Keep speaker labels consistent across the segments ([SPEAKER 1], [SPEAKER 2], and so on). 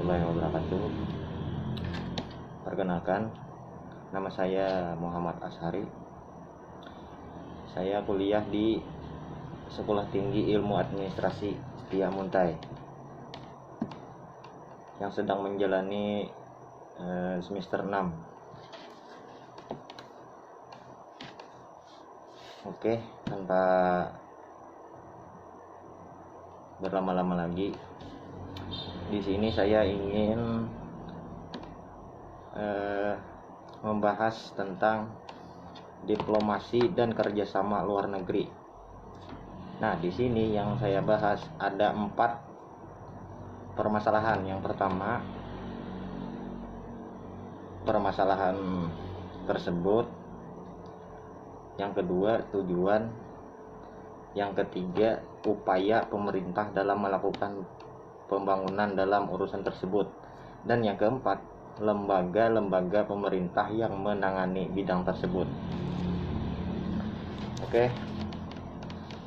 [SPEAKER 1] warahmatullahi wabarakatuh. Perkenalkan, nama saya Muhammad Ashari. Saya kuliah di Sekolah Tinggi Ilmu Administrasi Setia Muntai yang sedang menjalani semester 6. Oke, tanpa berlama-lama lagi, di sini saya ingin membahas tentang diplomasi dan kerjasama luar negeri. Nah, di sini yang saya bahas ada 4 permasalahan. Yang pertama, permasalahan tersebut. Yang kedua, tujuan. Yang ketiga, upaya pemerintah dalam melakukan pembangunan dalam urusan tersebut. Dan yang keempat, lembaga-lembaga pemerintah yang menangani bidang tersebut. Oke.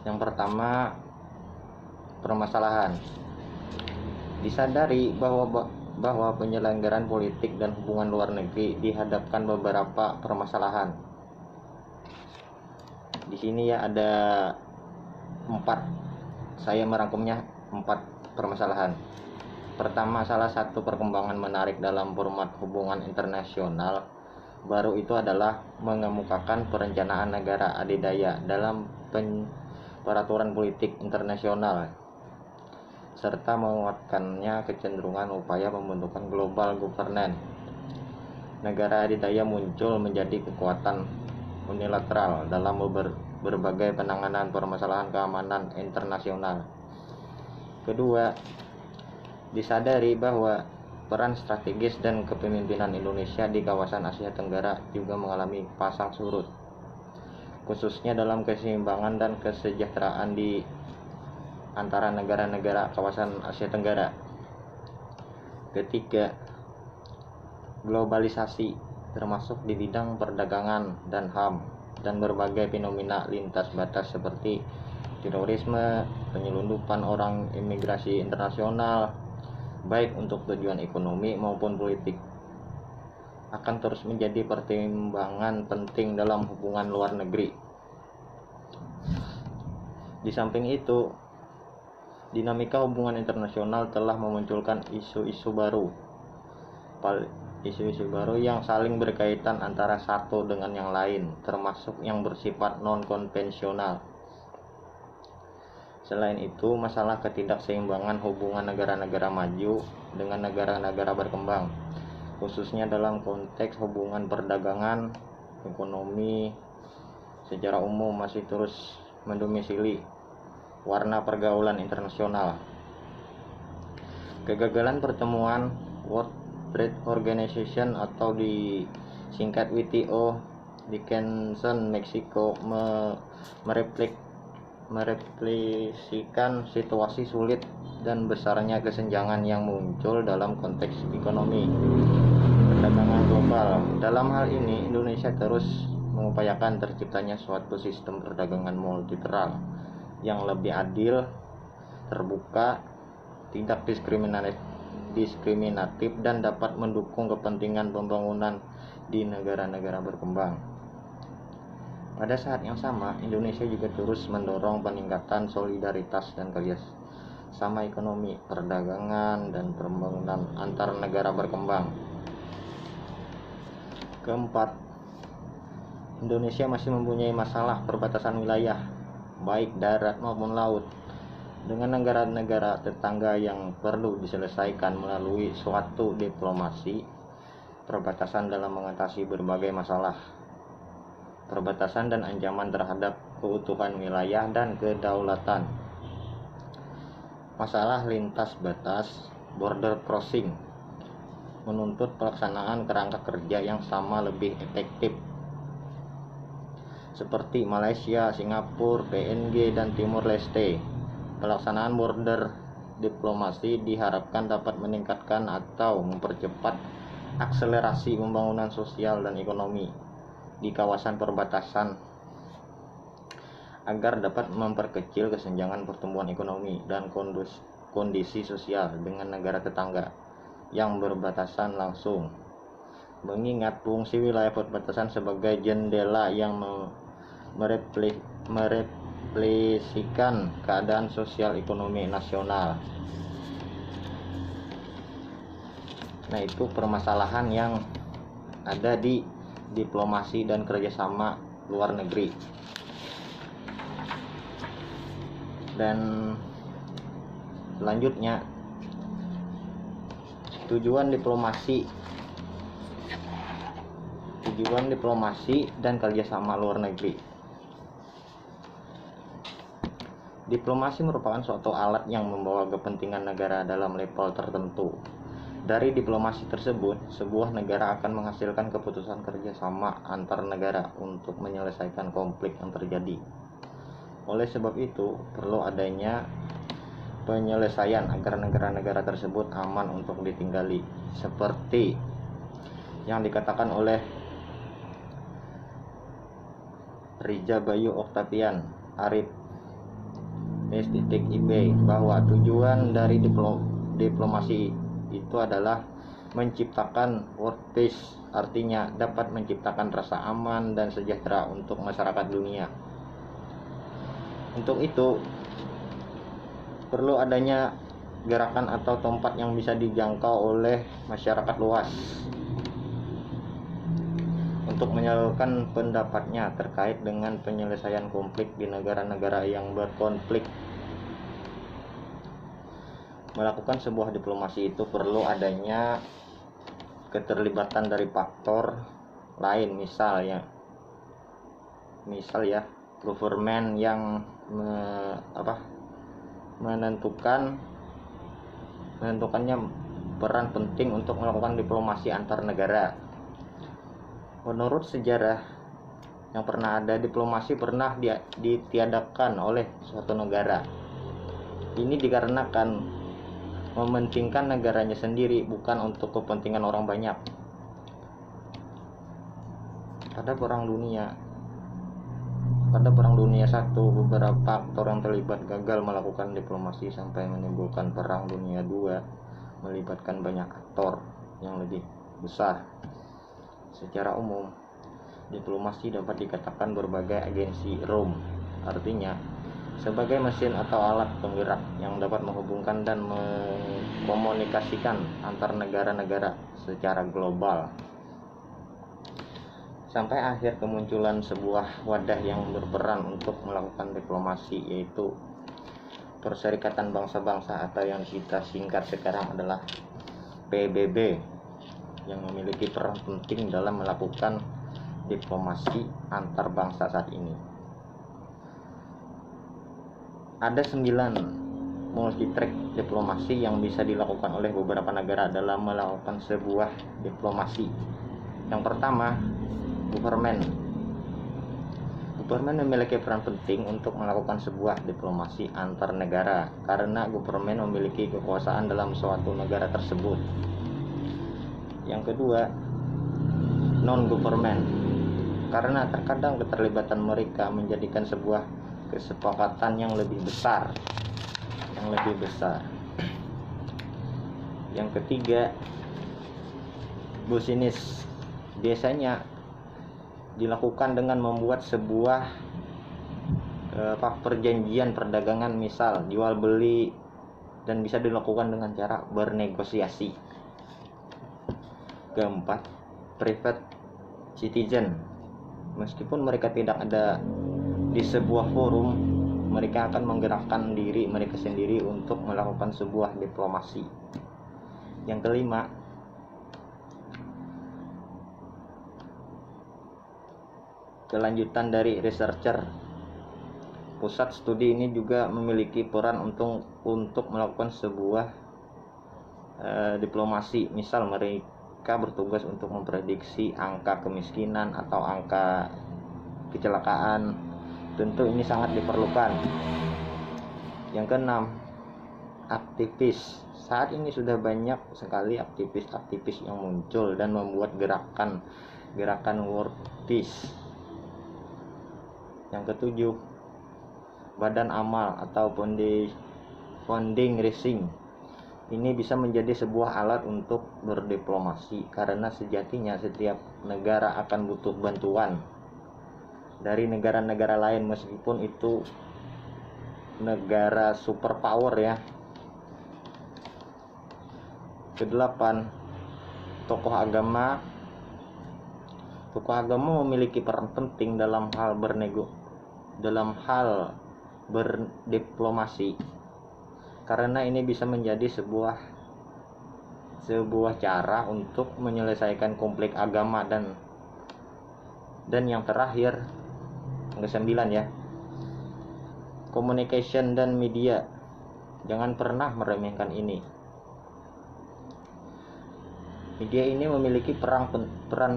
[SPEAKER 1] Yang pertama, permasalahan. Disadari bahwa penyelenggaraan politik dan hubungan luar negeri dihadapkan beberapa permasalahan. Di sini ya ada 4. Saya merangkumnya 4 permasalahan. Pertama, salah satu perkembangan menarik dalam format hubungan internasional baru itu adalah mengemukakan perencanaan negara adidaya dalam peraturan politik internasional, serta menguatkannya kecenderungan upaya pembentukan global governance. Negara adidaya muncul menjadi kekuatan unilateral dalam berbagai penanganan permasalahan keamanan internasional. Kedua, disadari bahwa peran strategis dan kepemimpinan Indonesia di kawasan Asia Tenggara juga mengalami pasang surut, khususnya dalam keseimbangan dan kesejahteraan di antara negara-negara kawasan Asia Tenggara. Ketiga, globalisasi termasuk di bidang perdagangan dan HAM dan berbagai fenomena lintas batas seperti terorisme, penyelundupan orang, imigrasi internasional, baik untuk tujuan ekonomi maupun politik, akan terus menjadi pertimbangan penting dalam hubungan luar negeri. Di samping itu, dinamika hubungan internasional telah memunculkan isu-isu baru yang saling berkaitan antara satu dengan yang lain, termasuk yang bersifat non-konvensional. Selain itu, masalah ketidakseimbangan hubungan negara-negara maju dengan negara-negara berkembang, khususnya dalam konteks hubungan perdagangan, ekonomi secara umum masih terus mendomisili warna pergaulan internasional. Kegagalan pertemuan World Trade Organization atau disingkat WTO di Cancun, Meksiko merefleksikan situasi sulit dan besarnya kesenjangan yang muncul dalam konteks ekonomi perdagangan global. Dalam hal ini, Indonesia terus mengupayakan terciptanya suatu sistem perdagangan multilateral yang lebih adil, terbuka, tidak diskriminatif dan dapat mendukung kepentingan pembangunan di negara-negara berkembang. Pada saat yang sama, Indonesia juga terus mendorong peningkatan solidaritas dan kerjasama ekonomi, perdagangan, dan pembangunan antar negara berkembang. Keempat, Indonesia masih mempunyai masalah perbatasan wilayah, baik darat maupun laut, dengan negara-negara tetangga yang perlu diselesaikan melalui suatu diplomasi perbatasan dalam mengatasi berbagai masalah perbatasan dan ancaman terhadap keutuhan wilayah dan kedaulatan. Masalah lintas batas, border crossing, menuntut pelaksanaan kerangka kerja yang sama lebih efektif, seperti Malaysia, Singapura, PNG, dan Timur Leste. Pelaksanaan border diplomasi diharapkan dapat meningkatkan atau mempercepat akselerasi pembangunan sosial dan ekonomi di kawasan perbatasan agar dapat memperkecil kesenjangan pertumbuhan ekonomi dan kondisi sosial dengan negara tetangga. yang berbatasan langsung, mengingat fungsi wilayah perbatasan sebagai jendela yang merefleksikan keadaan sosial ekonomi nasional. Nah, itu permasalahan yang ada di diplomasi dan kerjasama luar negeri. Dan selanjutnya, tujuan diplomasi dan kerjasama luar negeri. Diplomasi merupakan suatu alat yang membawa kepentingan negara dalam level tertentu. Dari diplomasi tersebut, sebuah negara akan menghasilkan keputusan kerjasama antar negara untuk menyelesaikan konflik yang terjadi. Oleh sebab itu, perlu adanya penyelesaian agar negara-negara tersebut aman untuk ditinggali, seperti yang dikatakan oleh Rija Bayu Oktavian Arif STIP bahwa tujuan dari diplomasi itu adalah menciptakan world peace, artinya dapat menciptakan rasa aman dan sejahtera untuk masyarakat dunia. Untuk itu perlu adanya gerakan atau tempat yang bisa dijangkau oleh masyarakat luas untuk menyalurkan pendapatnya terkait dengan penyelesaian konflik di negara-negara yang berkonflik. Melakukan sebuah diplomasi itu perlu adanya keterlibatan dari faktor lain, misal ya government yang menentukannya peran penting untuk melakukan diplomasi antar negara. Menurut sejarah yang pernah ada, diplomasi pernah ditiadakan oleh suatu negara. Ini dikarenakan mementingkan negaranya sendiri, bukan untuk kepentingan orang banyak. Pada Perang Dunia I, beberapa aktor yang terlibat gagal melakukan diplomasi sampai menimbulkan Perang Dunia II, melibatkan banyak aktor yang lebih besar. Secara umum, diplomasi dapat dikatakan berbagai agensi Rome, artinya sebagai mesin atau alat penggerak yang dapat menghubungkan dan mengkomunikasikan antar negara-negara secara global, sampai akhir kemunculan sebuah wadah yang berperan untuk melakukan diplomasi, yaitu Perserikatan Bangsa-Bangsa atau yang kita singkat sekarang adalah PBB, yang memiliki peran penting dalam melakukan diplomasi antar bangsa saat ini. Ada 9 multi-track diplomasi yang bisa dilakukan oleh beberapa negara dalam melakukan sebuah diplomasi. Yang pertama, government. Government memiliki peran penting untuk melakukan sebuah diplomasi antar negara karena government memiliki kekuasaan dalam suatu negara tersebut. Yang kedua, non-government, karena terkadang keterlibatan mereka menjadikan sebuah kesepakatan yang lebih besar. Yang ketiga, business, biasanya dilakukan dengan membuat sebuah perjanjian perdagangan, misal jual beli, dan bisa dilakukan dengan cara bernegosiasi. Keempat, private citizen, meskipun mereka tidak ada di sebuah forum, mereka akan menggerakkan diri mereka sendiri untuk melakukan sebuah diplomasi. Yang kelima, kelanjutan dari researcher. Pusat studi ini juga memiliki peran untuk melakukan sebuah diplomasi. Misal mereka bertugas untuk memprediksi angka kemiskinan atau angka kecelakaan. Tentu ini sangat diperlukan. Yang keenam, aktivis. Saat ini sudah banyak sekali aktivis yang muncul dan membuat gerakan world peace. Yang ketujuh, badan amal atau fundraising. ini bisa menjadi sebuah alat untuk berdiplomasi, karena sejatinya setiap negara akan butuh bantuan dari negara-negara lain meskipun itu negara superpower ya. Kedelapan, tokoh agama memiliki peran penting dalam hal berdiplomasi, karena ini bisa menjadi sebuah cara untuk menyelesaikan konflik agama. Dan yang terakhir, yang ke-9 ya, communication dan media. Jangan pernah meremehkan ini. Media ini memiliki peran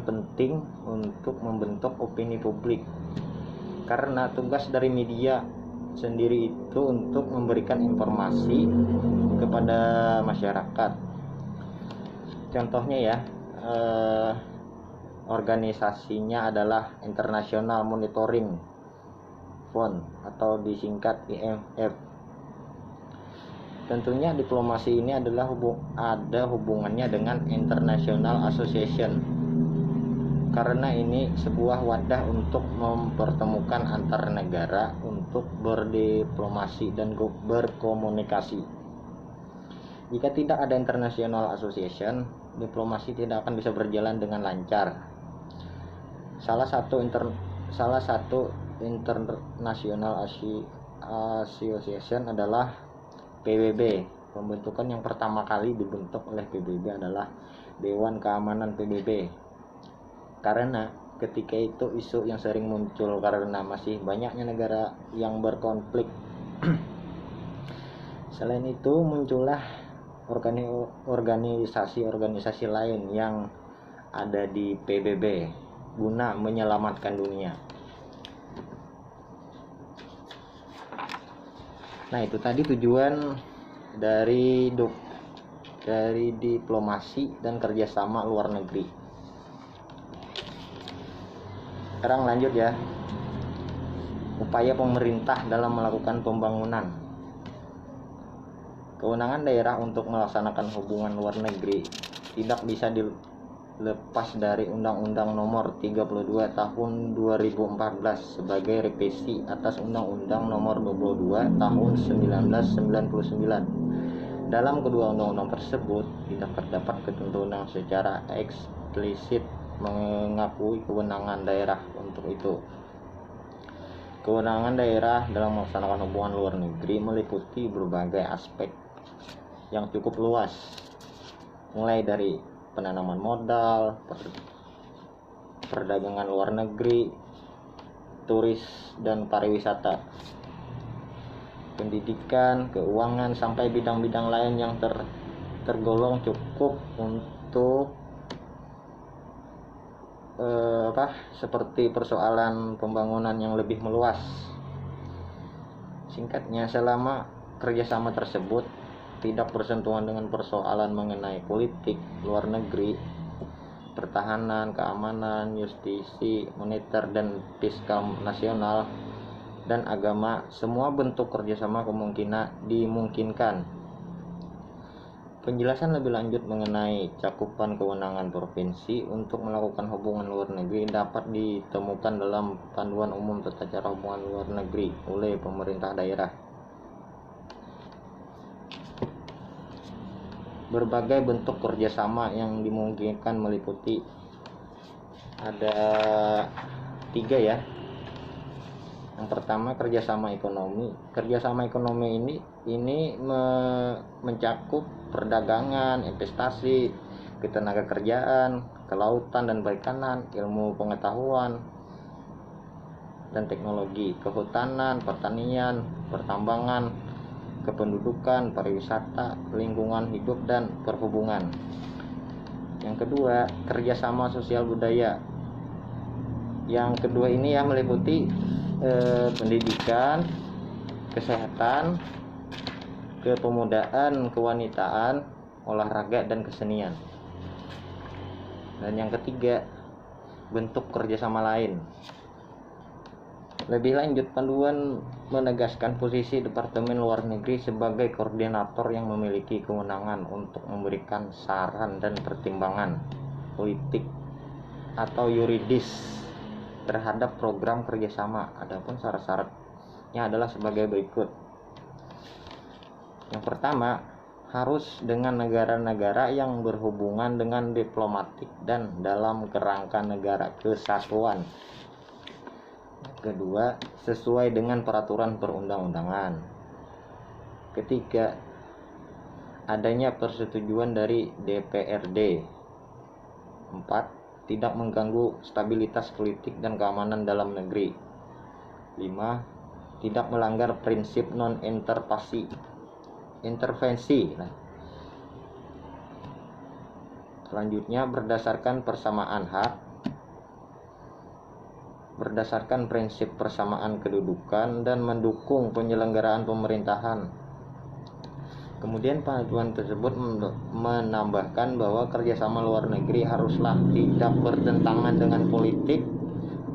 [SPEAKER 1] penting untuk membentuk opini publik, karena tugas dari media sendiri itu untuk memberikan informasi kepada masyarakat. Contohnya ya, organisasinya adalah International Monitoring Fund atau disingkat IMF. Tentunya diplomasi ini adalah ada hubungannya dengan International Association, karena ini sebuah wadah untuk mempertemukan antar negara untuk berdiplomasi dan berkomunikasi. Jika tidak ada International Association, diplomasi tidak akan bisa berjalan dengan lancar. Salah satu International Association adalah PBB. Pembentukan yang pertama kali dibentuk oleh PBB adalah Dewan Keamanan PBB. Karena ketika itu isu yang sering muncul karena masih banyaknya negara yang berkonflik. Selain itu muncullah organisasi lain yang ada di PBB guna menyelamatkan dunia. Nah, itu tadi tujuan dari diplomasi dan kerjasama luar negeri. Sekarang lanjut ya, upaya pemerintah dalam melakukan pembangunan. Kewenangan daerah untuk melaksanakan hubungan luar negeri tidak bisa dilepas dari Undang-Undang Nomor 32 Tahun 2014 sebagai revisi atas Undang-Undang Nomor 22 Tahun 1999. Dalam kedua undang-undang tersebut tidak terdapat ketentuan yang secara eksplisit mengakui kewenangan daerah untuk itu. Kewenangan daerah dalam melaksanakan hubungan luar negeri meliputi berbagai aspek yang cukup luas, mulai dari penanaman modal, perdagangan luar negeri, turis dan pariwisata, pendidikan, keuangan, sampai bidang-bidang lain yang tergolong cukup untuk seperti persoalan pembangunan yang lebih meluas. Singkatnya, selama kerjasama tersebut tidak bersentuhan dengan persoalan mengenai politik luar negeri, pertahanan, keamanan, justisi, moneter dan fiskal nasional, dan agama, semua bentuk kerjasama dimungkinkan. Penjelasan lebih lanjut mengenai cakupan kewenangan provinsi untuk melakukan hubungan luar negeri dapat ditemukan dalam Panduan Umum Tata Cara Hubungan Luar Negeri oleh pemerintah daerah. Berbagai bentuk kerjasama yang dimungkinkan meliputi ada 3 ya. Yang pertama, kerjasama ekonomi. Kerjasama ekonomi ini mencakup perdagangan, investasi, ketenaga kerjaan, kelautan dan perikanan, ilmu pengetahuan dan teknologi, kehutanan, pertanian, pertambangan, kependudukan, pariwisata, lingkungan hidup dan perhubungan. Yang kedua, kerjasama sosial budaya. Yang kedua ini ya meliputi pendidikan, kesehatan, kepemudaan, kewanitaan, olahraga dan kesenian. Dan yang ketiga, bentuk kerjasama lain. Lebih lanjut, panduan menegaskan posisi Departemen Luar Negeri sebagai koordinator yang memiliki kewenangan untuk memberikan saran dan pertimbangan politik atau yuridis terhadap program kerjasama. Adapun syarat-syaratnya adalah sebagai berikut. Yang pertama, harus dengan negara-negara yang berhubungan dengan diplomatik dan dalam kerangka negara kesatuan. Kedua, sesuai dengan peraturan perundang-undangan. Ketiga, adanya persetujuan dari DPRD. 4, tidak mengganggu stabilitas politik dan keamanan dalam negeri. 5, tidak melanggar prinsip non-intervensi. Selanjutnya, berdasarkan persamaan hak, berdasarkan prinsip persamaan kedudukan dan mendukung penyelenggaraan pemerintahan. Kemudian panduan tersebut menambahkan bahwa kerjasama luar negeri haruslah tidak bertentangan dengan politik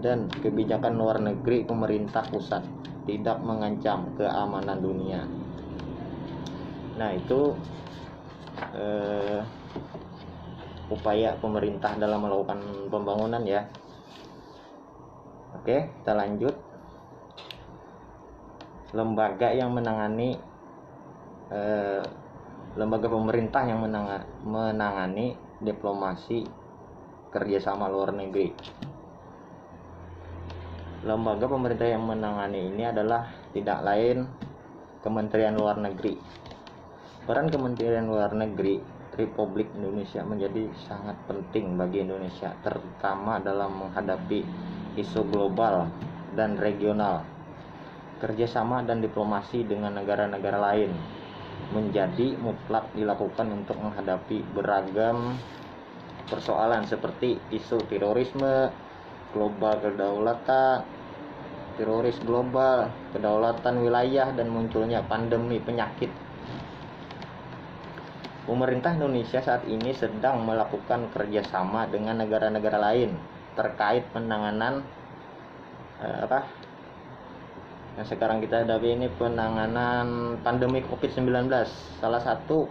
[SPEAKER 1] dan kebijakan luar negeri pemerintah pusat, tidak mengancam keamanan dunia. Nah, itu upaya pemerintah dalam melakukan pembangunan ya. Oke, kita lanjut. Lembaga yang menangani lembaga pemerintah yang menangani diplomasi kerjasama luar negeri. Lembaga pemerintah yang menangani ini adalah tidak lain Kementerian Luar Negeri. Peran Kementerian Luar Negeri Republik Indonesia menjadi sangat penting bagi Indonesia, terutama dalam menghadapi isu global dan regional. Kerjasama dan diplomasi dengan negara-negara lain menjadi mutlak dilakukan untuk menghadapi beragam persoalan seperti isu terorisme, global kedaulatan, teroris global, kedaulatan wilayah, dan munculnya pandemi penyakit. Pemerintah Indonesia saat ini sedang melakukan kerjasama dengan negara-negara lain terkait penanganan yang sekarang kita hadapi ini, penanganan pandemi COVID-19. Salah satu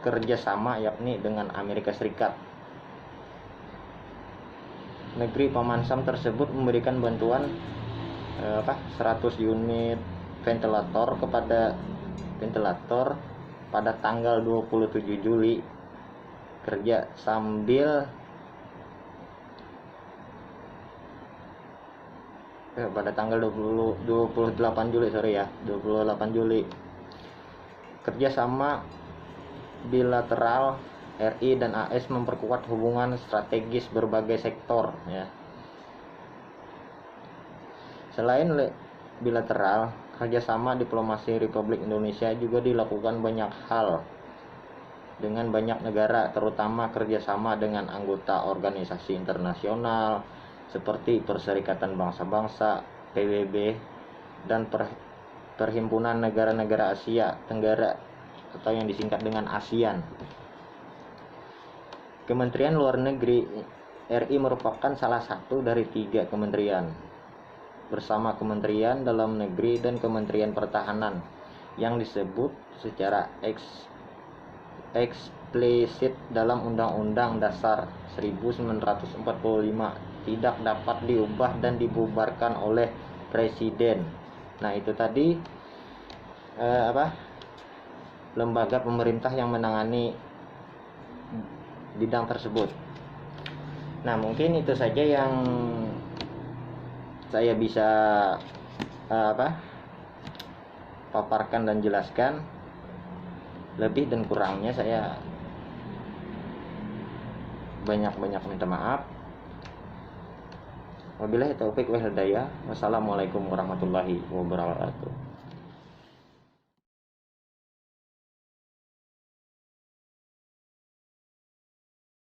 [SPEAKER 1] kerjasama yakni dengan Amerika Serikat. Negeri Paman Sam tersebut memberikan bantuan 100 unit ventilator pada tanggal 27 Juli kerja sambil pada tanggal 28 Juli kerjasama bilateral RI dan AS memperkuat hubungan strategis berbagai sektor ya. Selain bilateral, kerjasama diplomasi Republik Indonesia juga dilakukan banyak hal dengan banyak negara, terutama kerjasama dengan anggota organisasi internasional seperti Perserikatan Bangsa-Bangsa PBB dan Perhimpunan Negara-Negara Asia Tenggara atau yang disingkat dengan ASEAN. Kementerian Luar Negeri RI merupakan salah satu dari 3 kementerian bersama Kementerian Dalam Negeri dan Kementerian Pertahanan yang disebut secara eksplisit dalam Undang-Undang Dasar 1945 tidak dapat diubah dan dibubarkan oleh Presiden. Nah, itu tadi lembaga pemerintah yang menangani bidang tersebut. Nah, mungkin itu saja yang saya bisa paparkan dan jelaskan. Lebih dan kurangnya saya banyak minta maaf. Wabillahi taufik wal hidayah. Wassalamualaikum warahmatullahi wabarakatuh.